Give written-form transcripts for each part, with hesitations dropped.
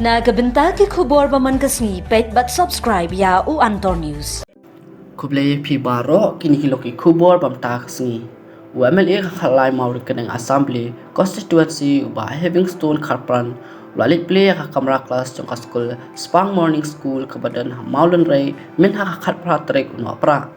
Nagabenta ki khubor baman kasni pet but subscribe ya u Antor News. Kublai pi baro kini kiloki kubor bam taksni. UMLA khalai mau rekening assembly constituency uba Havingstone Kharpran lalit play ka kamera kelas jong school Spang Morning School kebadan Maulen Ray min ha kharpra trek uno pra.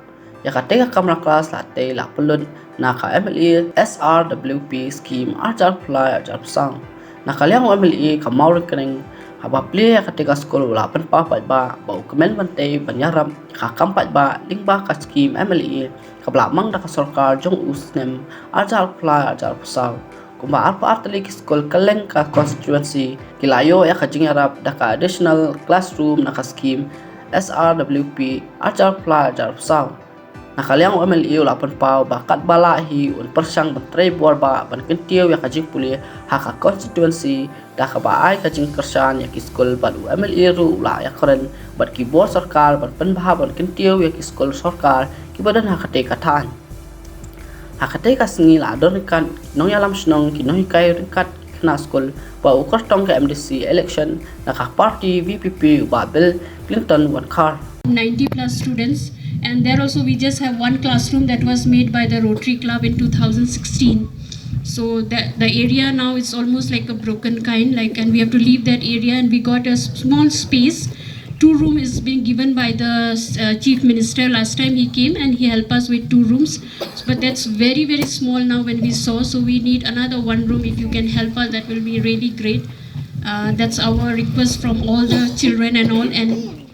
Ya ka kamera kelas late la pelun na ka MLA SRWP scheme ajar fly ajar sang. Na kaliang UMLA ka mau rekening haba play ketika sekolah lapan pa ba bau kemen bante banyaram kakam ba lingba ka scheme MLA kablamang da ka sarkar jong usnem ajal pla ajal pusal kuma arpa artali ki skol kaleng ka constituency kilayo ya ka jingarap da ka additional classroom na ka scheme SRWP ajal pla ajal pusal nakaliang MLA lapan pau bakat balahi un persang bentre buar ba ban kentiu ya kajing puli haka constituency da ka baai kajing kersan ya kiskol ban MLA ru la ya keren ban kibor sarkar ban penbah ban kentiu ya kiskol sarkar kibadan hakate katan hakate kasngi la don kan nong yalam snong kinoi kai ringkat kena skol ba ukar tong ke MDC election na ka party VPP ba Bill Clinton wan car 90 plus students, and there also we just have one classroom that was made by the Rotary Club in 2016. So the area now is almost like a broken kind, and we have to leave that area, and we got a small space. 2 room is being given by the Chief Minister. Last time he came and he helped us with 2 rooms, but that's very small now when we saw, so we need another 1 room. If you can help us, that will be really great. That's our request from all the children and all, and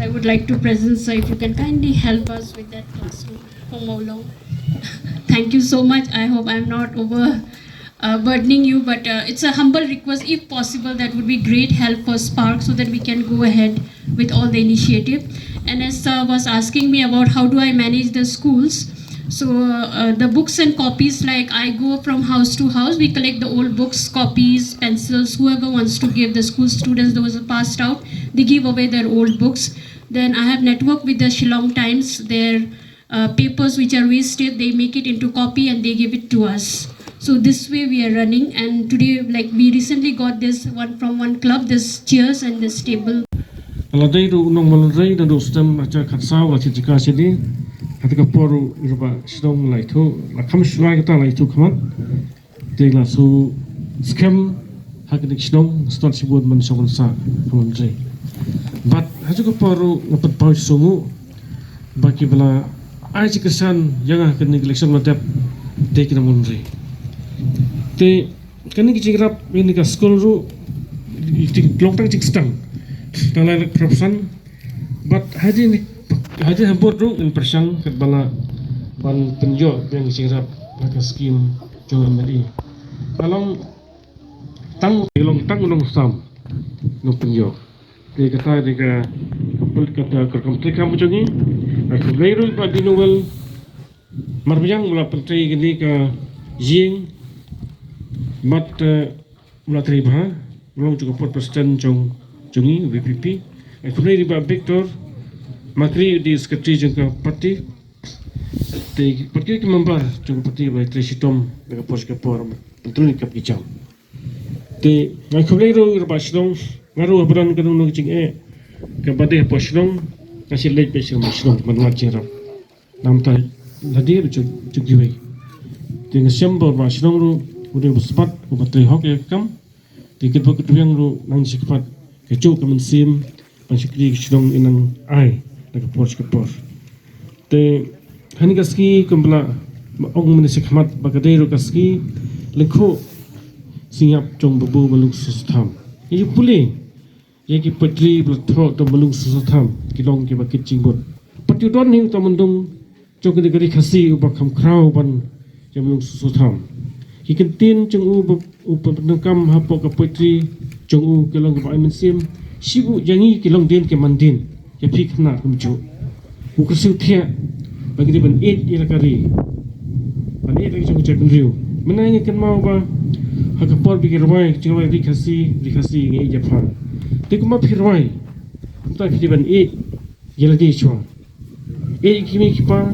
I would like to present, so if you can kindly help us with that classroom for Molo. Thank you so much. I hope I'm not burdening you, but it's a humble request. If possible, that would be great help for Spark so that we can go ahead with all the initiative. And as was asking me about how do I manage the schools, so the books and copies, like I go from house to house, we collect the old books, copies, pencils, whoever wants to give, the school students, those are passed out, they give away their old books. Then I have networked with the Shillong Times, their papers which are wasted, they make it into copy and they give it to us. So this way we are running, and today, like we recently got this one from one club, this chairs and this table. Aladai ru nong maladai na do stem aja khatsau la chika sidi hatika poru irba sidong lai thu la kham shwai ka lai thu khamat te la su scam hakidik sidong ston sibud man sawon sa khamam jai but haju ko poru ngapat pau sumu baki bala ai chikasan yanga hakidik election matap te kina mun jai te kani ki chigrap ini ka school ru long tang chik stang talai corruption, but haji hampur ru impression kat bala ban penjo yang sirap ka scheme jo mali kalong tang long sam no penjo te kata de ka kapul kata kerkomplika mujongi aku gairu pa dinuwal marbiyang mula pentri gini ka jing but mula terima belum cukup persen jongi VPP. Kemudian di Victor Makri di sekretari jangka parti. Di parti ke member jangka parti by Tracy Tom dengan pos kapor betul ni kap kicau. Di kemudian ru basidong ngaru abran kanung nong cing ke bade posidong kasih late besok masidong manuat cerap. Nam tai hadir cukup. Di Desember basidong ru udah bersepat ubatri hok ya kam. Di kedua yang ru nang sikpat kecuk kamen sim pansikri sidong inang ai daga pors ke por te hani gaski kumbla ong mene sekhamat bagadero gaski lengko singap jong babu balung sustham ye puli ye ki patri bltho to balung sustham kilong ke bakit jingbot pati don ning to mundung jong de gari khasi ubakham krau ban balung sustham ki kentin jong u penangkam hapo ka patri jong kelong ba mensim sibu jangi kelong den ke mandin ke phikna kumju ku kusu thia bagi ban 8 ila kari ban 8 lagi jong jeng riu menanya kan mau ba haka por bi kerwai jawai rikasi ngi jafa te kuma phirwai ta ki ban 8 yela di chwa kimi kipa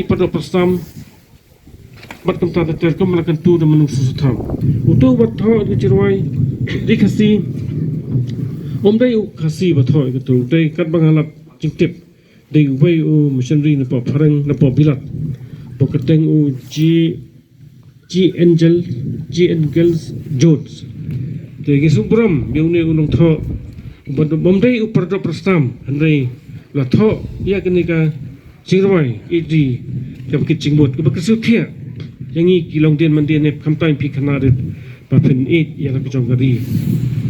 pada persam bat kam ta ter kam la kan tu da manung su tham utu bat tho du chirwai di khasi dai u khasi bat tho ke tu dai kat bang halap jing tip dai u bai u missionary na po pharang na po bilat po keteng u G Angels Jones te ge subram biune unong tho bat dai u parda prastam andai la tho ya kenika chirwai iti kam kitching bot ke baksu thia yangi kilong den man den ne khamtain phi khana de pa phen it ya la kijong gari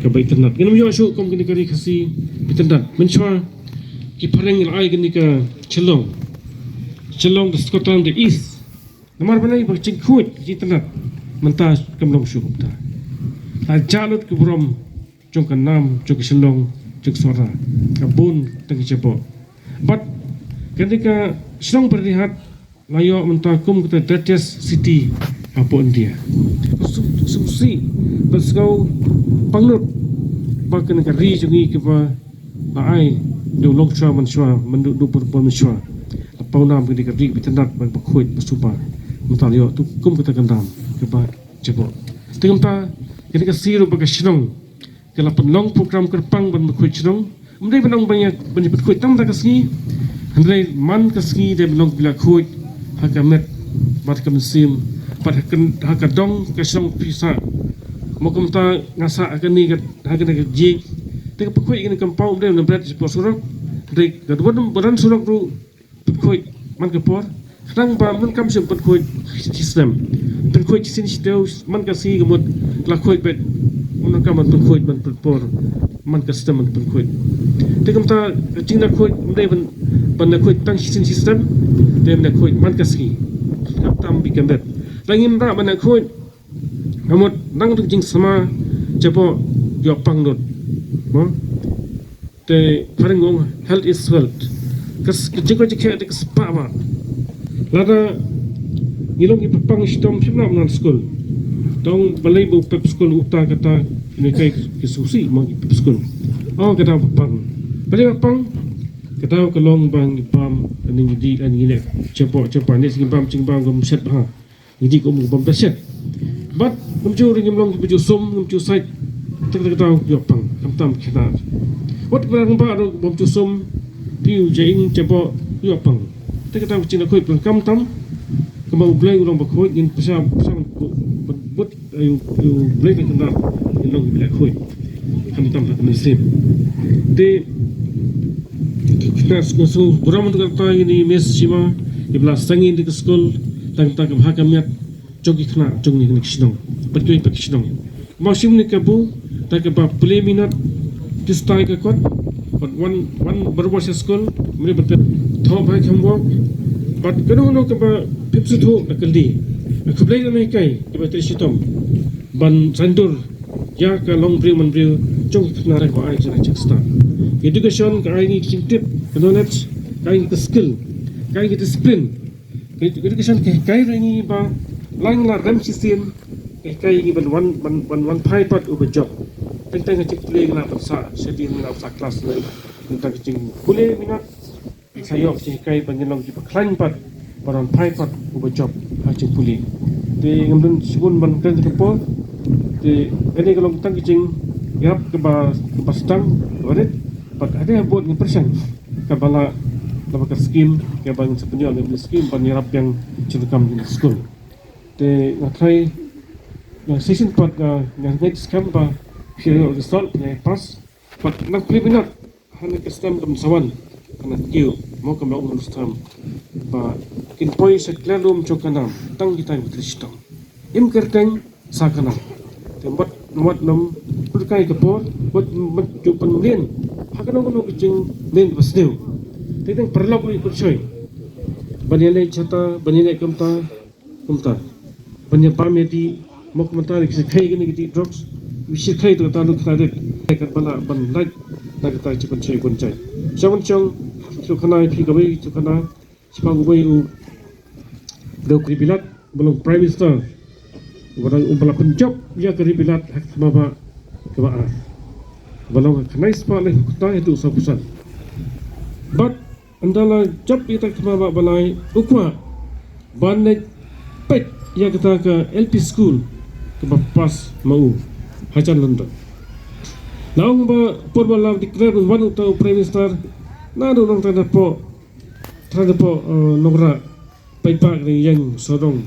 ka bai tanat ngam yo shu kom kini kari khasi bitandat menchwa ki phareng il ai kini ka chelong the Scotland the east namar banai ba ching khut ji tanat manta kamlong shu ta a jalot ku brom chong kan nam chong chelong chok sora ka bun tang chebo but ketika strong berlihat layo mentakum ke dirtiest city apa India susi basgau pangnut bakan kari jungi ke ba ai do lokcha manshwa mandu do purpon manshwa pau nam ke dikari bitanat bang bakhoit basuba mentalio tu kum ke takandam ke ba jebo tingta ketika siru baga shnong ke la penlong program kerpang ban bakhoit shnong mendai benong banyak banyak bakhoit tam ta kasni handai man kasni de benong bila khoit hakamet bat kamsim pat hakadong kasong pisa mokum ta ngasa akani hakana jing te pakoi ini kampau de na bret surok de gadwan baran surok ru pakoi man ka por khang ba man kam sim pakoi system pakoi sin steu man ka si gamut la khoi bet man kam man pakoi man por man ka system man pakoi te kam ta jing na khoi de ban na khoi tang sin system de na khoi man ka si tam bi kan bet langim ra ban na khoi namut nang tu jing sama cepo yo pangnut mo te parengong health is wealth kas jiko jike de spa ma lada ngilong ki pang stom simna nan school dong balai bu pep school uta kata ni kai ki susi mo pep school oh kata pang balai pang kata kalong bang pam ani di ani ne cepo ni sing pam cing bang gom set ha ngidi ko bom set but kumcu ringim long kumcu som kumcu site tak tahu yopang kam kena wat barang ba ro kumcu som piu jaing cepo yopang tak tahu cina koi kam tam kemau blai ulang bakoi in pasam but ayu blai kan kena long bila koi kam muslim de kita so buram tu kata ini mes sima ibla sangin di school tang hakamiat jogi kena jogi kena kisnong pergi kisnong masim ni kabu tak apa play minat distai ke kot but one berbuat school meri betul thop hai khambo but keno no ke ba pipsu tho nakali aku play na kai ke betul sitom ban sandur ya ka long bri man bri jogi kena ko ai jana cheksta education ka ai ni tip knowledge ka ai skill ka ai discipline education ka ai ni ba lang la rem sistem kai ni ban one pai pat uber job tentang cek play na pasal sedih na pasal kelas ni tentang cek boleh minat sayok cek kai banyak di klan pat baron pai pat uber job cek boleh di ngambil sebun ban kan terpo di ini kalau tentang cek yap ke stang warit pat ada buat ni persen kabala dapat skim ke bang sepenuhnya ni skim penyerap yang cerekam di school de ngatrai session part yang next camp ba period result yang pas pat nak pribinat hanya custom dam sawan kana kiu mo kam ong rustam ba kin poi se klalum chokanam tang kita betristong im kerteng sakana tempat nuat nam perkai kepor buat mencupan lien hakana kono kicing lien basdeu teteng perlu percoi banile chata banile kumta banyak pameti mau komentar kisah kai gini gitu drugs mesti kai tu kata lu kredit kan bala ban like nak kata cepat cai kuncai jangan cang tu kena pi gawe tu kena sepang gawe u dok ribilat belum prime minister orang umpala penjob ya ke ribilat hak baba ke ba belum kena ispa leh kota itu sabusan but andala job kita ke baba balai ukma ban pet ia kita ke LP school ke pas mau hajan London. Naung ba porbalam declare one utau prime minister nadu nang tanda po nongra paipak ni yang sorong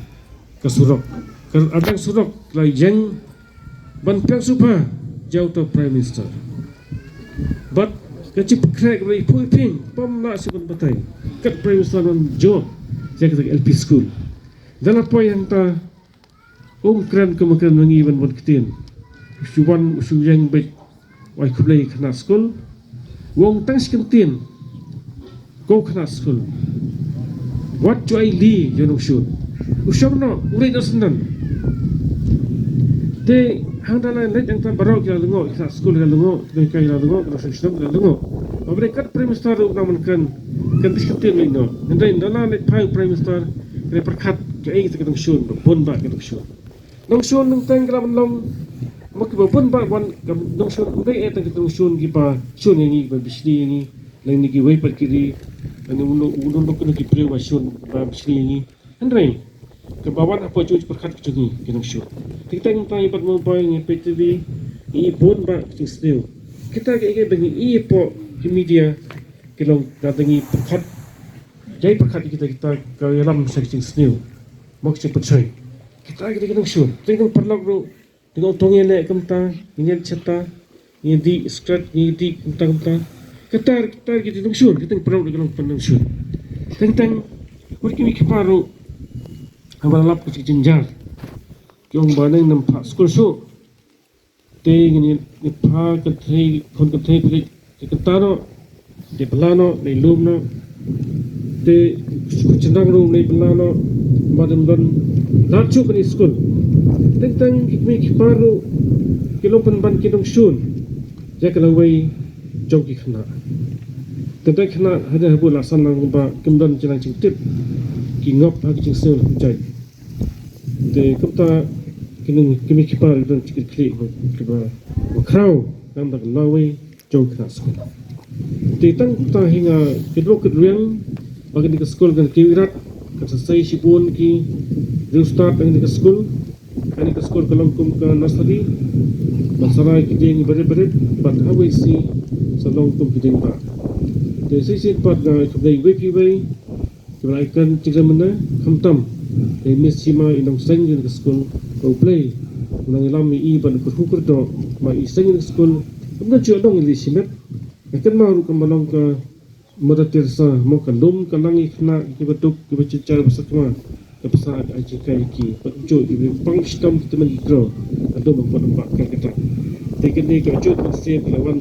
ke surok adang surok la yang ban piang supa jauh to prime minister but kecip crack rai pui ping pom na sibun batai kat prime minister non jo jaga LP school dalam po yang ta kran kemakran mangi ban bon kitin usuwan usuyang baik wai kublai kana school wong tang skentin go kana school what do I li yonong shun usam no urai nasendan te handala net yang tan barok ya lengo kana school ya lengo kai ya lengo kana system ya lengo obrekat prime minister naman kan skentin mai no ndai ndala net pai prime minister kene perkat ke ai ketong shun bon ba ketong shun nong shun nong tang gram long makibabon ba wan dong shun udai eta kitong shun gipa shun yang ba bisni yang lang ni giway par kiri ani uno ko ki pre wa shun ba bisni yang andre ke bawan apa cuci perkat kucungi kitong shun kita ng tayo pat mo ba ng PTV i bon ba kitong snew kita ke bengi i po ki media kilong datangi perkat jai perkat kita ke dalam section snew mok ci percay kita kitong shun tinggal perlog ro dengan tongnya lek kemta ingin cerita ingin di scratch ingin di kemta ketar kita tungsun kita perlu dengan penungsun tentang working keparo abalap ke jenjar yang banang nampak school so te ingin pa ketri kon ketri plik ketaro de plano de lumno te kucendang room de plano madam don nacho ke school tentang ikmi baru kilompan ban kilong shun ya kalawai jogi khna tentang khna hada habu lasan nang ba kemdan jenang cingtip ki ngop ha ki sel jai de kapta kinung kimi kipar dan cikit kli ba krau nam da lawai jog khna skul tentang ta hinga kedro kedruang bagi di skul kan kiwirat kan selesai sibun ki restart dengan di skul ani ke skol kalangkum ke nursery masarai kiding berit-berit but how we see salong tum kiding ba de sisi pat na kidai wepi kebaikan tiga mana kamtam de misima inong seng ke skol go play nang lam i ban ku hukur do ma i seng ke skol na jodong li simet akan maru kemalong ke madatir sa mo kandum kanang ikna kibatuk kibacicar besakma kapasa aji kai ki penjo ibu pang sistem kita menggro atau membuat kita tekan ni kau cuci mesti lawan